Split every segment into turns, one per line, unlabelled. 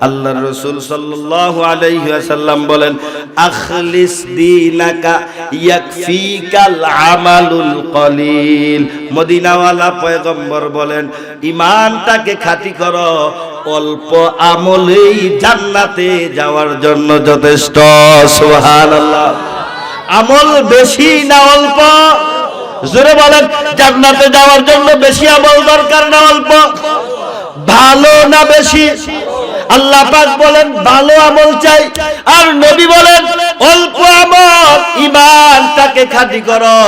আল্লাহর রাসূল সাল্লাল্লাহু আলাইহি ওয়াসাল্লাম বলেন, আখলিস দীনাকা ইয়াকফিকাল আমালুল কলিল। মদিনাওয়ালা পয়গম্বর বলেন, ঈমানটাকে খাঁটি করো, অল্প আমলেই জান্নাতে যাওয়ার জন্য যথেষ্ট। সুবহানাল্লাহ। আমল বেশি না অল্প? জোরে বলেন। জান্নাতে যাওয়ার জন্য বেশি আমল দরকার না অল্প? ভালো না বেশি? আল্লাহ পাক বলেন ভালো আমল চাই, আর নবী বলেন অল্প আমল, ঈমানটাকে খাঁটি করো,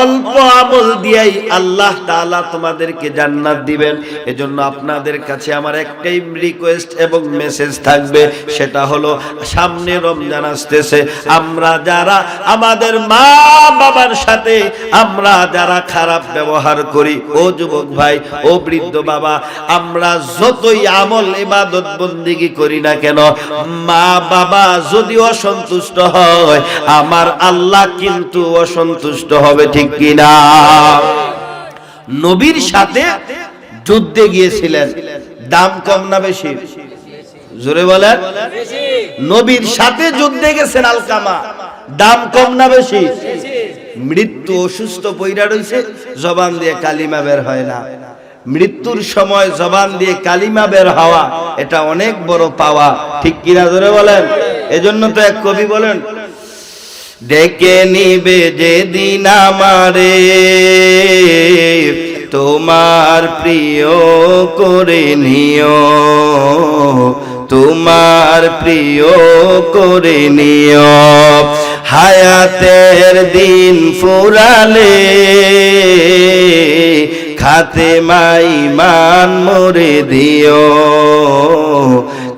অল্প আমল দিয়েই আল্লাহ তাআলা তোমাদেরকে জান্নাত দিবেন। এজন্য আপনাদের কাছে আমার একটাই রিকোয়েস্ট এবং মেসেজ থাকবে, সেটা হলো সামনে রমজান আসতেছে, আমরা যারা আমাদের মা বাবার সাথে আমরা যারা খারাপ ব্যবহার করি, ও যুবক ভাই, ও বৃদ্ধ বাবা, আমরা যতই আমল ইবাদত বন্দেগী করি না কেন, মা বাবা যদি অসন্তুষ্ট হয়, আমার আল্লাহ কিন্তু অসন্তুষ্ট হবে, ঠিক কিনা? নবীর সাথে যুদ্ধে গিয়েছিলেন, দাম কম না বেশি? জোরে বলেন। নবীর সাথে যুদ্ধে গেছেন আলকামা, দাম কম না বেশি? মৃত্যু, অসুস্থ পইরা রইছে, জবান দিয়ে কালিমা বের হয় না। মৃত্যুর সময় জবান দিয়ে কালিমা বের হওয়া, এটা অনেক বড় পাওয়া, ঠিক কিনা? জোরে বলেন। এজন্য তো এক কবি বলেন, ডেকে নিবে যেদিন আমারে তোমার প্রিয় করে নিও, তোমার প্রিয় করে নিও, হায়াতের দিন ফুরালে খাতেমাই মান মোরে দিও,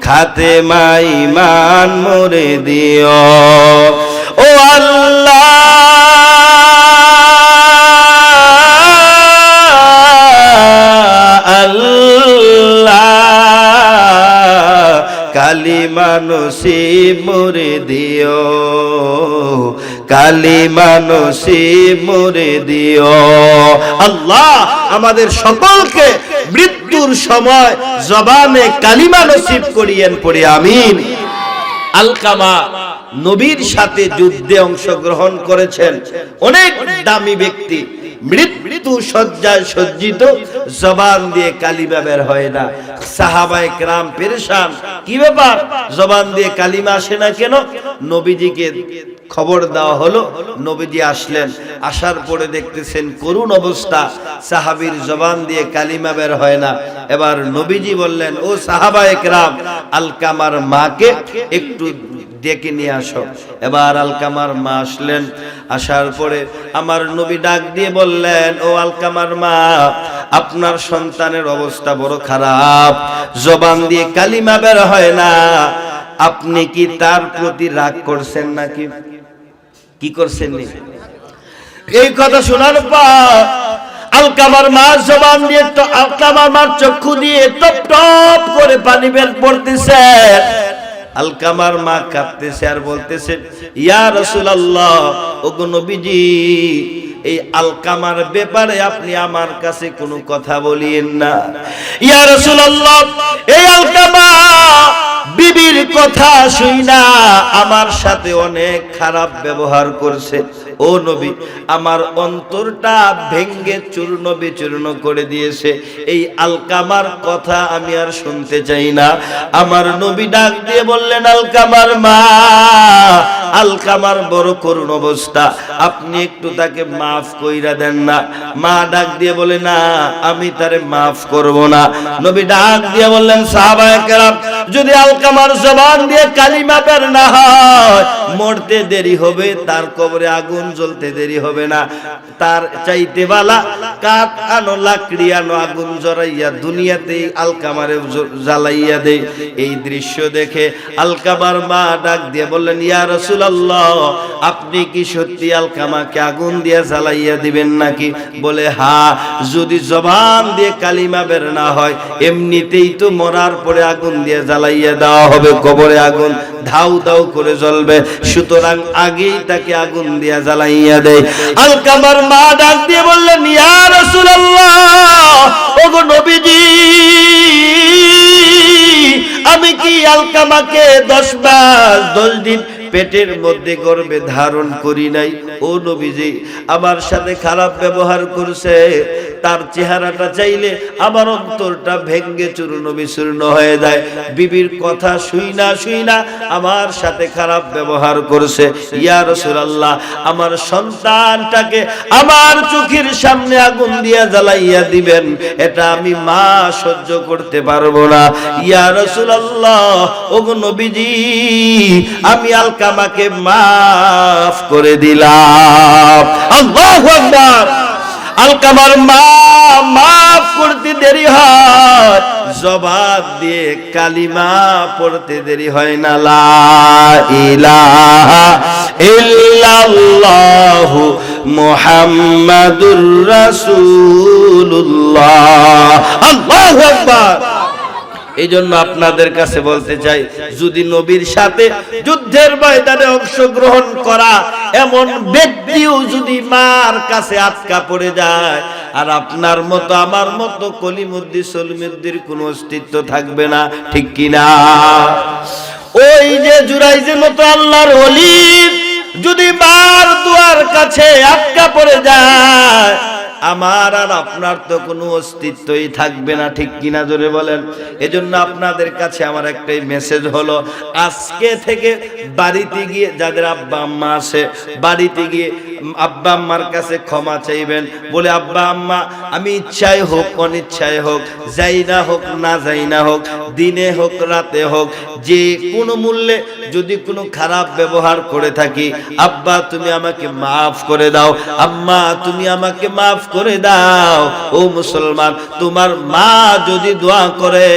খাতেমাই মান মোরে দিও। ও আল্লাহ, আল্লাহ, কালিমা নসিব মোরে দিও, কালিমা নসিব মোরে দিও। আল্লাহ আমাদের সকলকে মৃত্যুর সময় জবানে কালিমা নসিব করিয়েন, পড়ি আমিন। আলকামা নবীর সাথে যুদ্ধে অংশগ্রহণ করেছেন, অনেক দামি ব্যক্তি, মৃত্যু শয্যায় সজ্জিত, জবান দিয়ে কালিমা বের হয় না। সাহাবায়ে কেরাম পেরেশান, কি ব্যাপার, জবান দিয়ে কালিমা আসে না কেন? নবীজিকে খবর দেওয়া হলো, নবীজি আসলেন, আসার পরে দেখতেছেন করুণ অবস্থা, সাহাবীর জবান দিয়ে কালিমা বের হয় না। এবার নবীজি বললেন, ও সাহাবায়ে কেরাম, আলকামার মাকে একটু ডেকে নিয়ে আসো। এবার আলকামার মা আসলেন, আসার পরে আমার নবী ডাক দিয়ে বললেন, ও আলকামার মা, আপনার সন্তানের অবস্থা বড় খারাপ, জবান দিয়ে কালিমা বের হয় না, আপনি কি তার প্রতি রাগ করছেন নাকি? কি করছেন? এই কথা শোনার পর আলকামার মা জবান দিয়ে, তো আলকামার মার চক্ষু দিয়ে টপ টপ করে পানি বের পড়তেছে। আলকামার মা কাঁদতেছে আর বলতেছে, ইয়া রাসূলুল্লাহ, ওগো নবীজি, এই আলকামার ব্যাপারে আপনি আমার কাছে কোনো কথা বলিয়েন না। ইয়া রাসূলুল্লাহ, এই আলকামা বিবির কথা শুইনা আমার সাথে অনেক খারাপ ব্যবহার করছে। ও নবী, আমার অন্তরটা ভেঙ্গে চূর্ণ বিচূর্ণ করে দিয়েছে, এই আলকামার কথা আমি আর শুনতে চাই না। আমার নবী ডাক দিয়ে বললেন, আলকামার মা, আলকামার বড় করুণ অবস্থা, আপনি একটু তাকে মাফ কইরা দেন না। মা ডাক দিয়ে বলে, না, আমি তারে মাফ করব না। নবী ডাক দিয়ে বললেন, সাহাবায়ে কেরাম, যদি আলকামার জবান দিয়ে কালিমা বের না হয়, মরতে দেরি হবে, তার কবরে আগুন জ্বলতে দেরি হবে না। তার চাইতে বালা কাঠ আনো, লাকড়ি আনো, আগুন জ্বলাইয়া দুনিয়াতেই আলকামারে জ্বালাইয়া দেই। এই দৃশ্য দেখে আলকামার মা ডাক দিয়ে বললেন, ইয়া রাসূলুল্লাহ, আপনি কি সত্যি আলকামাকে আগুন দিয়ে জ্বালাইয়া দিবেন নাকি? বলে, হ্যাঁ, যদি জবান দিয়ে কালিমা বের না হয়, এমনিতেই তো মরার পরে আগুন দিয়ে জ্বালাইয়া দেওয়া হবে, কবরে আগুন ধাউ ধাউ করে জ্বলবে, সুতরাং আগেই তাকে আগুন দিয়ে জ্বালাইয়া দেয়। আলকামার মা ডাক দিয়ে বললেন, ইয়া রাসূলুল্লাহ, ওগো নবীজি, আমি কি আলকামাকে 10 মাস 10 দিন পেটের মধ্যে গর্ভে ধারণ করি নাই? ও নবীজি, আমার সাথে খারাপ ব্যবহার করছে, তার চেহারাটা চাইলে আমার অন্তরটা ভেঙ্গে চূর্ণ বিচূর্ণ হয়ে যায়। বিবির কথা শুই না আমার সাথে খারাপ ব্যবহার করছে। ইয়া রাসূলুল্লাহ, আমার সন্তানটাকে আমার চোখের সামনে আগুন দিয়া জ্বালাইয়া দিবেন, এটা আমি মা সহ্য করতে পারবো না। ইয়া রাসূলুল্লাহ, ওগো নবীজি, আমি আলকামাকে মাফ করে দিলাম। আল্লাহু আকবার। আলকামার মা মাফ করতে দেরি হয়, জবান দিয়ে কালিমা পড়তে দেরি হয় না। লা ইলাহা ইল্লাল্লাহু মুহাম্মাদুর রাসূলুল্লাহ। আল্লাহু আকবার। এই জন্য আপনাদের কাছে বলতে চাই, যদি নবীর সাথে যুদ্ধের ময়দানে অংশগ্রহণ করা এমন ব্যক্তিও যদি মার কাছে আটকা পড়ে যায়, আর আপনার মতো আমার মতো কলিমুদ্দি সলিমুদ্দির কোনো অস্তিত্ব থাকবে না, ঠিক কিনা? ওই যে জুরাইজের মতো আল্লাহর ওলি যদি মার দুয়ার কাছে আটকা পড়ে যায়, আমার আর আপনার তো কোনো অস্তিত্বই থাকবে না, ঠিক কিনা? জোরে বলেন। এজন্য আপনাদের কাছে আমার একটাই মেসেজ হলো, আজকে থেকে বাড়িতে গিয়ে যাদের আব্বা আম্মা আছে, বাড়িতে গিয়ে আব্বা আম্মার কাছে ক্ষমা চাইবেন, বলে আব্বা আম্মা, আমি ইচ্ছায় হোক অনিচ্ছায় হোক, যাই না হোক না যাই না হোক, দিনে হোক রাতে হোক, যে কোনো মূল্যে যদি কোনো খারাপ ব্যবহার করে থাকি, আব্বা তুমি আমাকে মাফ করে দাও, আম্মা তুমি আমাকে মাফ করে দাও। ও মুসলমান, তোমার মা যদি দোয়া করে,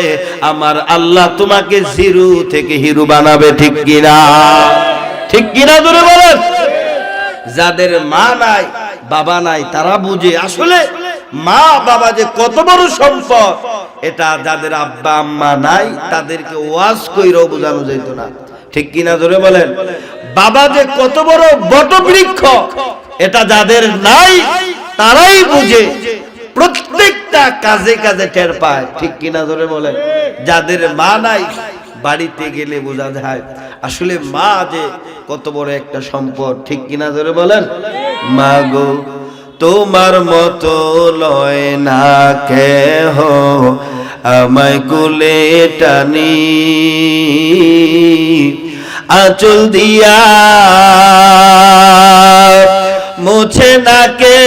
আমার আল্লাহ তোমাকে জিরো থেকে হিরো বানাবে, ঠিক কিনা? ঠিক কিনা জোরে বলেন। যাদের মা নাই বাবা নাই তারা বুঝে আসলে মা বাবা যে কত বড় সম্পদ। এটা যাদের আব্বা আম্মা নাই তাদেরকে ওয়াজ কইরাও বোঝানো যেত না, ঠিক কিনা জোরে বলেন। বাবা যে কত বড় বটবৃক্ষ, এটা যাদের নাই তারাই বুঝে, প্রত্যেকটা কাজে কাজে টের পায়, ঠিক কিনা জোরে বলেন। যাদের মা নাই বাড়িতে গেলে বোঝা যায় আসলে মা যে কত বড় একটা সম্পদ, ঠিক কিনা জোরে বলেন। মা গো তোমার মতো লয় না কেহ, আমায় কোলে টানি, আঁচল দিয়া মুছে না কে,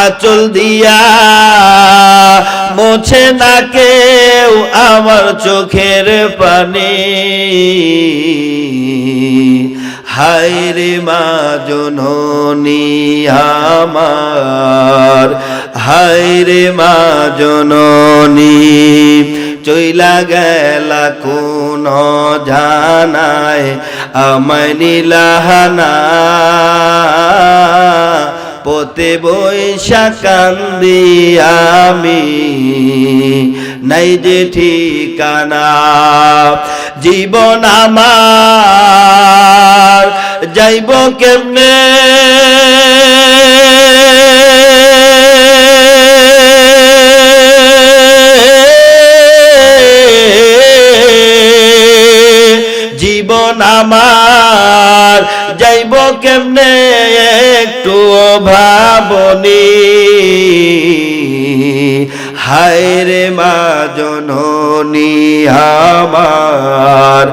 আঁচল দিয়া মোছে না কেউ আমার চোখের পানি। হায় রে মা জননী আমার, হায় রে মা জননী, চইলা গেলা কোন জানায় আমায় নিলাহানা, পথে বৈশা কান্দি আমি, নাই যে ঠিকানা। জীবন আমার যাইব কেমনে, জীবন আমার যাইব কেমনে একটু ভাবনি। হায় রে মা জননী আমার,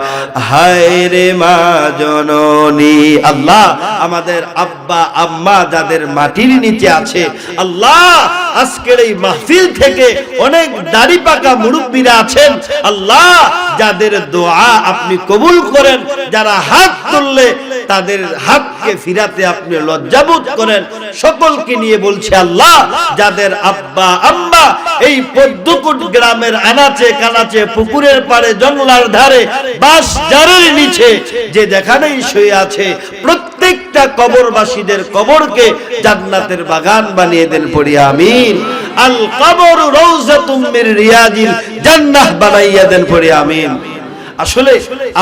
হায় রে মা জননী। আল্লাহ আমাদের আব্বা আম্মা যাদের মাটির নিচে আছে, আল্লাহ আজকের এই মাহফিল থেকে অনেক দাড়ি পাকা মুরব্বীরা আছেন, আল্লাহ যাদের দোয়া আপনি কবুল করেন, যারা হাত তুললে তাদের হাতকে ফিরাতে আপনি লজ্জাবোধ করেন, সকলকে নিয়ে বলছে আল্লাহ যাদের আব্বা আম্মা এই পদ্মকুট গ্রামের আনাচে কানাচে, পুকুরের পাড়ে, জঙ্গলার ধারে, বাঁশ ঝাড়ের নিচে যে যেখানেই শুয়ে আছে, প্রত্যেকটা কবরবাসীদের কবরকে জান্নাতের বাগান বানিয়ে দেন, পড়ি আমিন। আল কবর রওজাতুম মির রিয়াজিল জান্নাহ বানাইয়া দেন, পড়ি আমিন। আসলে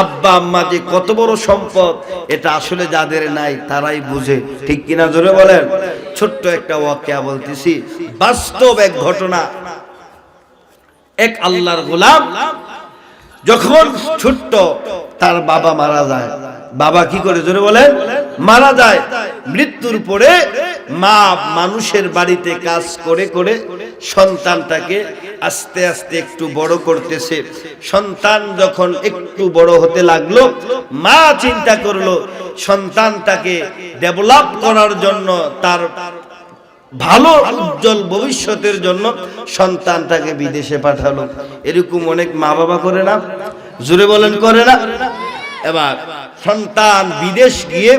আব্বা আম্মা যে কত বড় সম্পদ এটা আসলে যাদের নাই তারাই বুঝে, ঠিক কিনা জোরে বলেন। ছোট্ট একটা ওয়াকিয়া বলতেছি, বাস্তব এক ঘটনা। এক আল্লাহর গোলাম যখন ছোট্ট তার বাবা মারা যায়, বাবা কি করে জোরে বলেন, মারা যায়। মৃত্যুর পরে মা মানুষের বাড়িতে কাজ করে করে সন্তানটাকে আস্তে আস্তে একটু বড় করতেছে। সন্তান যখন একটু বড় হতে লাগলো, মা চিন্তা করলো সন্তানটাকে ডেভেলপ করার জন্য, তার ভালো উজ্জ্বল ভবিষ্যতের জন্য সন্তানটাকে বিদেশে পাঠালো। এরকম অনেক মা বাবা করে না, জোরে বলেন করে না। এবার সন্তান বিদেশ গিয়ে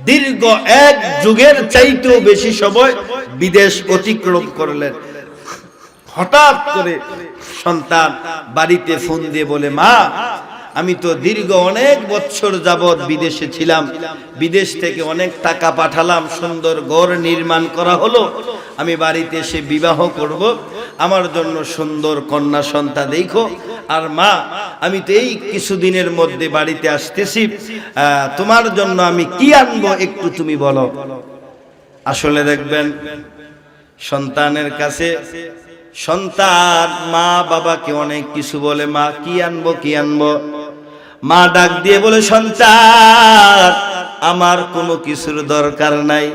দীর্ঘ এক যুগের চাইতেও বেশি সময় বিদেশ অতিক্রম করলেন। হঠাৎ করে সন্তান বাড়িতে ফোন দিয়ে বলে, মা আমি তো দীর্ঘ অনেক বছর যাবৎ বিদেশে ছিলাম, বিদেশ থেকে অনেক টাকা পাঠালাম, সুন্দর ঘর নির্মাণ করা হলো, আমি বাড়িতে এসে বিবাহ করব, আমার জন্য সুন্দর কন্যা সন্তান দেখো। আর মা আমি তো এই কিছুদিনের মধ্যে বাড়িতে আসতেছি, তোমার জন্য আমি কি আনবো একটু তুমি বলো। আসলে দেখবেন সন্তানের কাছে সন্তান মা বাবাকে অনেক কিছু বলে, মা কি আনবো কি আনবো। মা ডাক দিয়ে বলে, সন্তান আমার কোনো কিছুর দরকার নাই,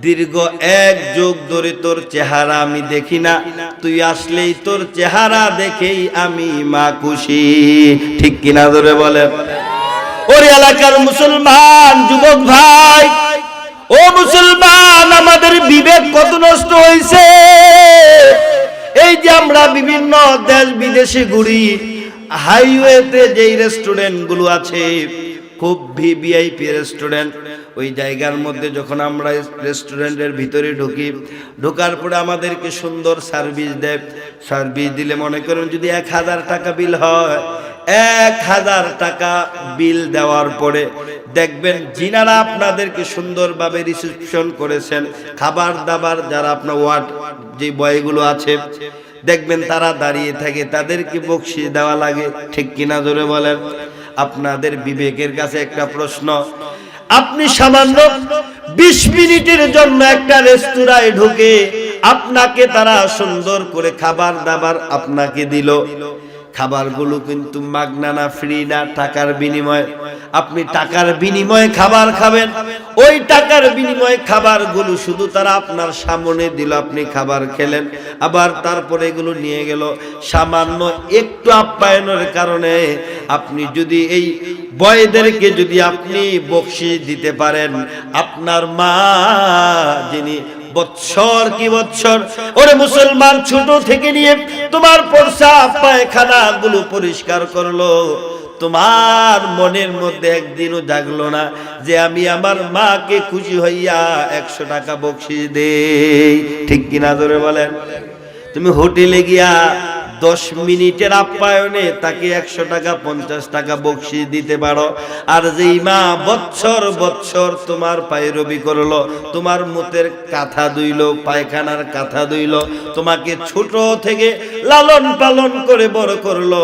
দীর্ঘ এক যুগ ধরে তোর চেহারা আমি দেখি না, তুই আসলেই তোর চেহারা দেখেই আমি মা খুশি, ঠিক কিনা ধরে বলে। ওর এলাকার মুসলমান যুবক ভাই, ও মুসলমান, আমাদের বিবেক কত নষ্ট হয়েছে। এই যে আমরা বিভিন্ন দেশ বিদেশে ঘুরি, হাইওয়েতে যেই রেস্টুরেন্ট গুলো আছে, খুব ভিভিআইপি রেস্টুরেন্ট, ওই জায়গার মধ্যে যখন আমরা রেস্টুরেন্টের ভিতরে ঢুকি, ঢোকার পরে আমাদেরকে সুন্দর সার্ভিস দেয়। সার্ভিস দিলে মনে করেন যদি 1000 টাকা বিল হয়, 1000 টাকা বিল দেওয়ার পরে দেখবেন যিনারা আপনাদেরকে সুন্দরভাবে রিসেপশন করেছেন, খাবার দাবার যারা আপনার ওয়ার্ড যে বয়গুলো আছে, দেখবেন তারা দাঁড়িয়ে থাকে, তাদেরকে বকশিশ দেওয়া লাগে, ঠিক কিনা জোরে বলেন। আপনাদের বিবেকের কাছে একটা প্রশ্ন, আপনি সামান্য 20 মিনিটের জন্য একটা রেস্তোরাঁয় ঢুকে আপনাকে তারা সুন্দর করে খাবার দাবার আপনাকে দিল, খাবারগুলো কিন্তু মাগনা না, ফ্রি না, টাকার বিনিময়ে। আপনি টাকার বিনিময়ে খাবার খাবেন, ওই টাকার বিনিময়ে খাবারগুলো শুধু তারা আপনার সামনে দিল, আপনি খাবার খেলেন, আবার তারপরে এগুলো নিয়ে গেল। সামান্য একটু আপ্যায়নের কারণে আপনি যদি এই বয়দেরকে যদি আপনি বকশিশ দিতে পারেন, আপনার মা যিনি বৎসর কি বৎসর, ওরে মুসলমান, ছোট থেকে নিয়ে তোমার প্রস্রাব পায়খানা গুলো পরিষ্কার করলো, তোমার মনের মধ্যে একদিনও জাগলো না যে আমি আমার মাকে খুশি হইয়া 100 টাকা বকশিশ দেই, ঠিক কিনা ধরে বলেন। তুমি হোটেলে গিয়া 10 মিনিটের আপ্যায়নে তাকে 100 টাকা 50 টাকা বকশিশ দিতে পারো, আর যেই মা বৎসর বৎসর তোমার পায়রবি করলো, তোমার মুতের কাঁথা ধুইলো, পায়খানার কাঁথা ধুইলো, তোমাকে ছোট থেকে লালন পালন করে বড় করলো,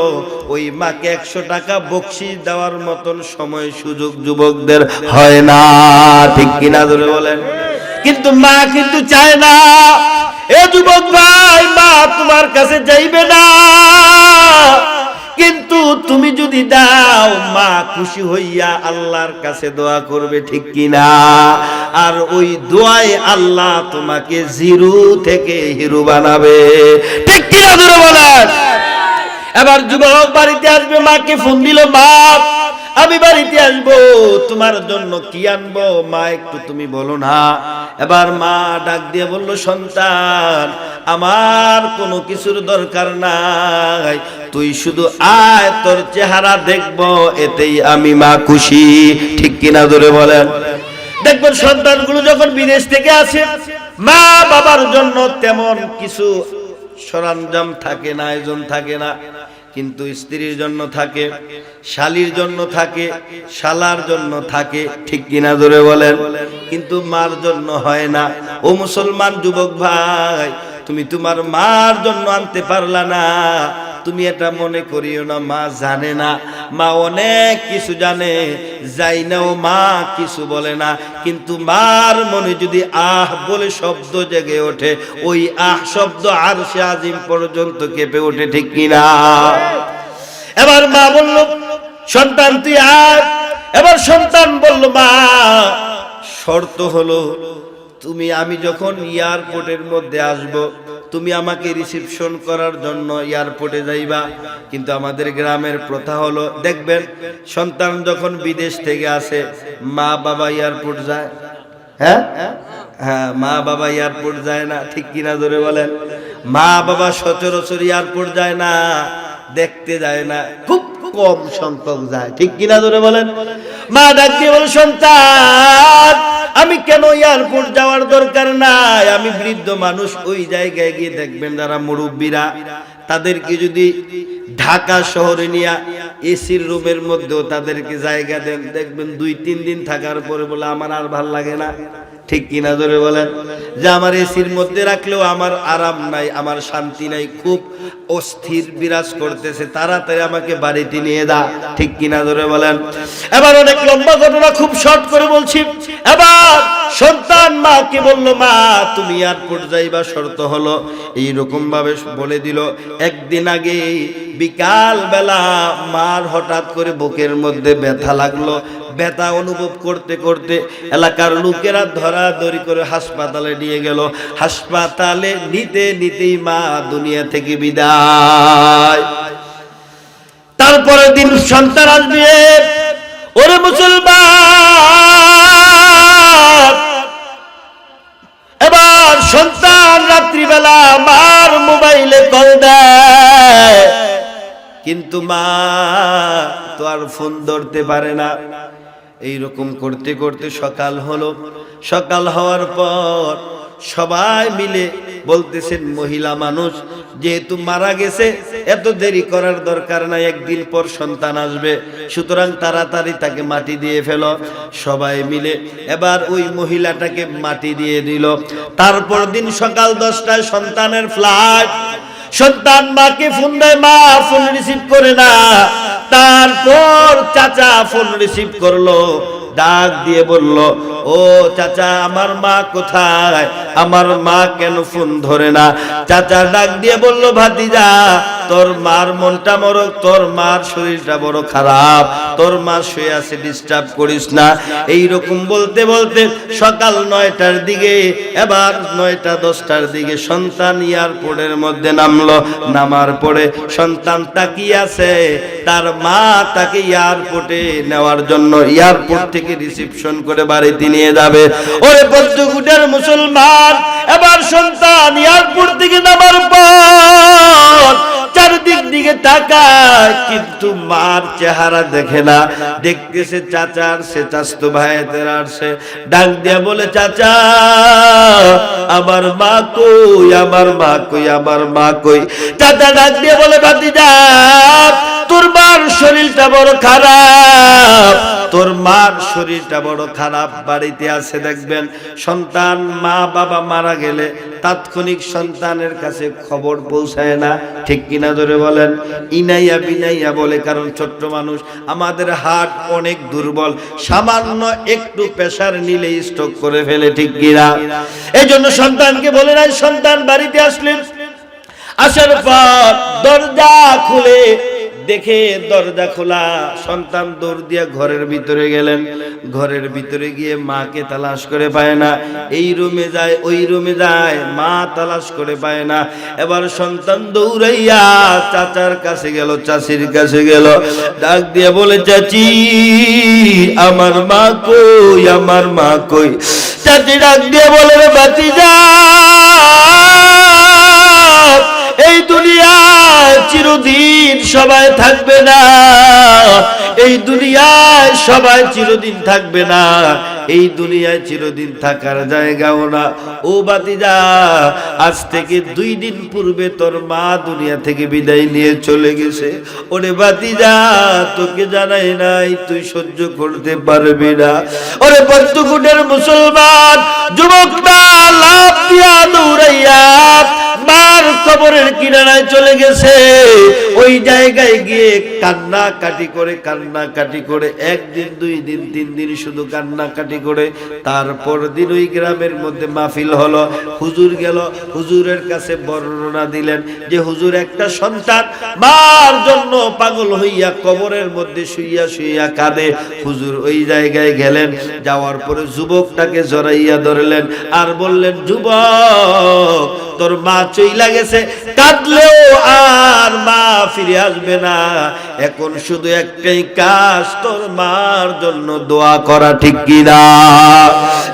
ওই মাকে 100 টাকা বকশিশ দেওয়ার মতন সময় সুযোগ যুবকদের হয় না, ঠিক কিনা ধরে বলেন। কিন্তু মা কিন্তু চায় না, এ যুবক ভাই, মা তোমার কাছে যাইবে না, কিন্তু তুমি যদি দাও মা খুশি হইয়া আল্লাহর কাছে দোয়া করবে, ঠিক কিনা। আর ওই দোয়ায় আল্লাহ তোমাকে জিরো থেকে হিরো বানাবে, ঠিক কিনা ধরে বলেন। এবার যুবক বাড়িতে আসবে, মাকে ফোন দিল, মা আমি বাড়িতে আসবো, তোমার জন্য কি আনবো মা একটু তুমি বলো না। এবার মা ডাক দিয়ে বলল, সন্তান আমার কোনো কিছুর দরকার নাই, তুই শুধু আয়, তোর চেহারা দেখবো, এতেই আমি মা খুশি, ঠিক কিনা ধরে বলেন। দেখবেন সন্তানগুলো যখন বিদেশ থেকে আসে, মা বাবার জন্য তেমন কিছু সরঞ্জাম থাকে না, আয়োজন থাকে না, কিন্তু স্ত্রীর জন্য থাকে, শালীর জন্য থাকে, শালার জন্য থাকে, ঠিক কিনা ধরে বলেন, কিন্তু মার জন্য হয় না। ও মুসলমান যুবক ভাই, তুমি তোমার মার জন্য আনতে পারলা না, তুমি এটা মনে করিও না মা জানে না, মা অনেক কিছু জানে, যাই নাও মা কিছু বলে না, কিন্তু মার মনে যদি আহ বলে শব্দ জেগে ওঠে, ওই আহ শব্দ আরশে আজিম পর্যন্ত কেঁপে ওঠে, ঠিক কিনা? এবার মা বলল সন্তান তুই আয়। এবার সন্তান বলল মা শর্ত হলো আমি যখন এয়ারপোর্টের মধ্যে আসব, তুমি আমাকে রিসিপশন করার জন্য এয়ারপোর্টে যাইবা। কিন্তু আমাদের গ্রামের প্রথা হলো, দেখবেন সন্তান যখন বিদেশ থেকে আসে মা বাবা এয়ারপোর্ট যায়। হ্যাঁ হ্যাঁ, মা বাবা এয়ারপোর্ট যায় না, ঠিক কিনা জোরে বলেন? মা বাবা সচরাচর এয়ারপোর্ট যায় না, দেখতে যায় না, খুব কম সংখ্যক যায়, ঠিক কিনা জোরে বলেন? মা ডাক দিয়ে বলে সন্তান আমি কেন এয়ারপোর্ট যাওয়ার দরকার নাই, আমি বৃদ্ধ মানুষ, ওই জায়গায় গিয়ে দেখবেন যারা মুরব্বীরা তাদেরকে যদি ঢাকা শহরে নিয়ে এসির রুমের মধ্যেও তাদেরকে জায়গা দেন, দেখবেন 2-3 দিন থাকার পরে বলে আমার আর ভাল লাগে না, ঠিক কিনা ধরে বলেন? যে আমার এসির মধ্যে রাখলেও আমার আরাম নাই, আমার শান্তি নাই, খুব অস্থির বিরাজ করতেছে, তাড়াতাড়ি আমাকে বাড়িতে নিয়ে দা, ঠিক কিনা ধরে বলেন? এবার অনেক লম্বা ঘটনা খুব শর্ট করে বলছি। এবার সন্তান মাকে বলল মা তুমি এয়ারপোর্ট যাইবা, শর্ত হলো এইরকম ভাবে বলে দিল। একদিন আগে বিকাল বেলা মার হঠাৎ করে বুকের মধ্যে ব্যথা লাগলো, ব্যথা অনুভব করতে করতে এলাকার লোকেরা ধরাধরি করে হাসপাতালে নিয়ে গেল। হাসপাতালে নিতে নিতেই মা দুনিয়া থেকে বিদায়। তারপরের দিন সন্তান আসবে। ওরে মুসলমান, এবার সন্তান রাত্রিবেলা মার মোবাইলে কল দেয়, কিন্তু মা তো আর ফোন ধরতে পারে না। এইরকম করতে করতে সকাল হলো। সকাল হওয়ার পর সবাই মিলে বলতেছেন মহিলা মানুষ যেহেতু মারা গেছে এত দেরি করার দরকার নাই, একদিন পর সন্তান আসবে, সুতরাং তাড়াতাড়ি তাকে মাটি দিয়ে ফেলো। সবাই মিলে এবার ওই মহিলাটাকে মাটি দিয়ে দিল। তারপর দিন সকাল 10টায় সন্তানের ফ্লাইট। সন্তান মাকে ফোন দেয়, মা ফোন রিসিভ করে না। তারপর চাচা ফোন রিসিভ করলো, ডাক দিয়ে বলল ও চাচা আমার মা কোথায়, আমার মা কেন ফোন ধরে না? চাচা ডাক দিয়ে বলল ভাতিজা তোর মার মনটা বড়, তোর মার শরীরটা বড় খারাপ, তোর মা শুয়ে আছে, ডিস্টার্ব করিস না। এইরকম বলতে বলতে সকাল 9টার দিকে, এবার 9টা 10টার দিকে সন্তান এয়ারপোর্টের মধ্যে নামলো। নামার পরে সন্তান তাকিয়ে আছে, তার মা তাকে এয়ারপোর্টে নেওয়ার জন্য এয়ারপোর্ট থেকে রিসিপশন করে বাড়িতে নিয়ে যাবে। ওরে পদ্মকুটের মুসলমান, এবার সন্তান এয়ারপোর্ট থেকে নামার পর চারদিক দিকে তাকায়, কিন্তু মার চেহারা দেখে না। দেখতেছে চাচার সে চাচতো ভাইদের আসছে, ডাক দিয়া বলে চাচা আমার মা কই, আমার মা কই, আমার মা কই? চাচা ডাক দিয়ে বলে ভাতিজা তোর মার শরীরটা বড় খারাপ, তোর মার শরীরটা বড় খারাপ, বাড়িতে আছে। দেখবেন সন্তান মা বাবা মারা গেলে তাৎক্ষণিক সন্তানের কাছে খবর পৌঁছায় না, ঠিক কিনা ধরে বলেন? ইনাইয়া বিনাইয়া বলে, কারণ ছোট্ট মানুষ, আমাদের হার্ট অনেক দুর্বল, সামান্য একটু প্রেসার নিলে স্ট্রোক করে ফেলে, ঠিক কিনা? এই জন্য সন্তানকে বলে নাই। সন্তান বাড়িতে আসলেন, আসার পর দরজা খুলে দেখে দরজা খোলা, সন্তান দৌড় দিয়া ঘরের ভিতরে গেলেন। ঘরের ভিতরে গিয়ে মাকে তালাশ করে পায় না, এই রুমে যায় ওই রুমে যায়, মা তালাশ করে পায় না। এবার সন্তান দৌড়াইয়া চাচার কাছে গেল, চাচির কাছে গেল, ডাক দিয়ে বলে চাচি আমার মা কই, আমার মা কই? চাচি ডাক দিয়ে বলে ভাতিজা এই দুনিয়ায় চিরদিন সবাই থাকবে না, এই দুনিয়ায় সবাই চিরদিন থাকবে না, এই দুনিয়ায় চিরদিন থাকার জায়গাও না। ও ভাতিজা আজ থেকে 2 দিন পূর্বে তোর মা দুনিয়া থেকে বিদায় নিয়ে চলে গেছে। ওরে ভাতিজা তোকে জানাই নাই, তুই সহ্য করতে পারবি না। ওরে পদ্মকুটের মুসলমান, যুবকটা লাফ দিয়া দৌড়াইয়া মার কবরের কিনারায় চলে গেছে। ওই ওই জায়গায় গিয়ে কান্নাকাটি করে একদিন, 2 দিন, 3 দিন শুধু কান্নাকাটি করে তারপর দিন ওই গ্রামের মধ্যে মাহফিল হলো। হুজুর গেল, হুজুরের কাছে বর্ণনা দিলেন যে হুজুর একটা সন্তান মার জন্য পাগল হইয়া কবরের মধ্যে শুইয়া শুইয়া কাঁদে। হুজুর ওই জায়গায় গেলেন, যাওয়ার পরে যুবকটাকে জড়াইয়া ধরলেন আর বললেন, যুবক তোর মা চইলা গেছে, কাঁদলেও আর মা ফিরে আসবে না, এখন শুধু একটাই কাজ, তোর মার জন্য দোয়া করা, ঠিক কিনা?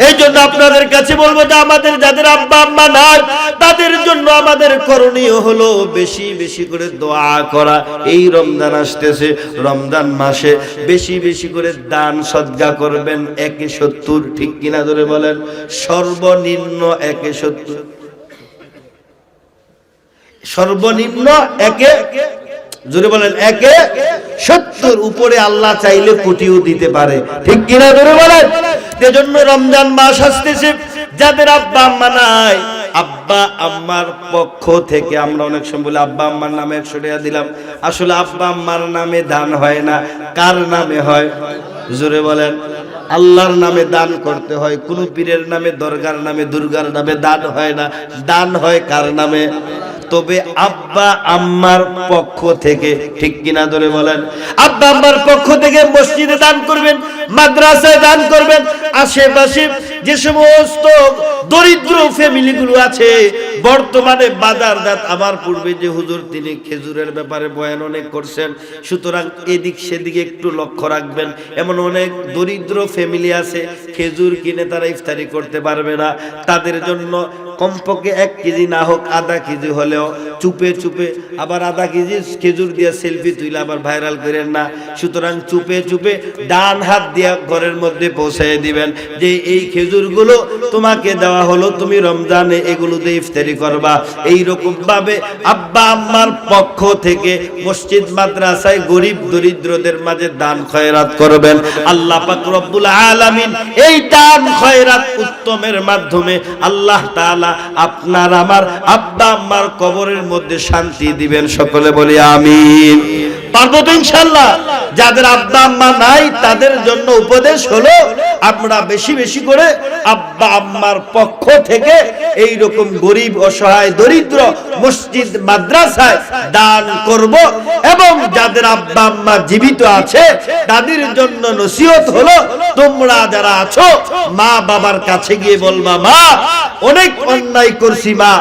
এই জন্য আপনাদের কাছে বলবো যে আমাদের যাদের আব্বা আম্মা নাই তাদের জন্য আমাদের করণীয় হলো বেশি বেশি করে দোয়া করা। এই রমজান আসতেছে, রমজান মাসে বেশি বেশি করে দান সদকা করবেন। 1/70, ঠিক কিনা ধরে বলেন? সর্বনিম্ন 1/70, সর্বনিম্ন 1 জোরে বলেন 1/70। উপরে আল্লাহ চাইলে কোটিও দিতে পারে, ঠিক কিনা জোরে বলেন? এজন্য রমজান মাস আসতেছে, যাদের আব্বা আম্মা নাই, আব্বা আম্মার পক্ষ থেকে আমরা অনেক সময় বলি আব্বা আম্মার নামে 100 টাকা দিলাম। আসলে আব্বা আম্মার নামে দান হয় না, কার নামে হয়? জোরে বলেন। আল্লাহর নামে দান করতে হয়। কোন পীরের নামে, দরগার নামে, দুর্গার নামে দান হয় না। দান হয় কার নামে? তবে আব্বা আম্মার পক্ষ থেকে, ঠিক কিনা ধরে বলেন? আব্বা আম্মার পক্ষ থেকে মসজিদে দান করবেন, মাদ্রাসায় দান করবেন। আশেপাশে যে সমস্ত দরিদ্র ফ্যামিলিগুলো আছে, বর্তমানে বাজারজাত, আমার পূর্বে যে হুজুর তিনি খেজুরের ব্যাপারে বয়ান অনেক করছেন, সুতরাং এদিক সেদিকে একটু লক্ষ্য রাখবেন। এমন অনেক দরিদ্র ফ্যামিলি আছে, খেজুর কিনে তারা ইফতারি করতে পারবে না। তাদের জন্য কমপক্ষে 1 কেজি না হোক, আধা কেজি হলেও চুপে চুপে, আবার আধা কেজি খেজুর দিয়ে সেলফি তুলে আবার ভাইরাল করেন না। সুতরাং চুপে চুপে ডান হাত দিয়ে ঘরের মধ্যে পৌঁছে দিবেন যে এই খেজুরগুলো তোমাকে দেওয়া হলো, তুমি রমজানে এগুলো দিয়ে ইফতারি করবা। এইরকম ভাবে আব্বা আম্মার পক্ষ থেকে মসজিদ মাদ্রাসায় গরিব দরিদ্রদের মাঝে দান খয়রাত করবেন। আল্লাহ পাক রব্বুল আলামিন এই দান খয়রাত উত্তমের মাধ্যমে আল্লাহ তাআলা আপনার আমার আব্বা আম্মার কবরের মধ্যে শান্তি দিবেন। সকলে বলি আমিন। পারবো তো ইনশাআল্লাহ? যাদের আব্বা আম্মা নাই তাদের জন্য উপদেশ হলো আমরা বেশি বেশি করে আব্বা আম্মার পক্ষ থেকে এই রকম গরিব অসহায় দরিদ্র মসজিদ মাদ্রাসায় দান করব। এবং যাদের আব্বা আম্মা জীবিত আছে তাদের জন্য নসিহত হলো, তোমরা যারা আছো মা বাবার কাছে গিয়ে বলবা, মা অনেক অন্যায় করছি, মা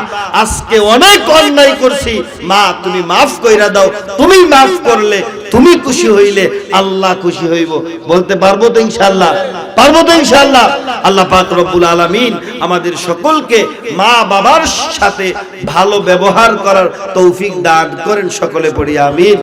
আজকে অনেক অন্যায় করছি, মা তুমি মাফ কইরা দাও। তুমি মাফ করলে, তুমি খুশি হইলে আল্লাহ খুশি হইব। বলতে পারবো তো ইনশাআল্লাহ? পারবো তো ইনশাআল্লাহ? আল্লাহ পাক রব্বুল আলামিন আমাদের সকলকে মা বাবার সাথে ভালো ব্যবহার করার তৌফিক দান করেন। সকলে পড়ি আমিন।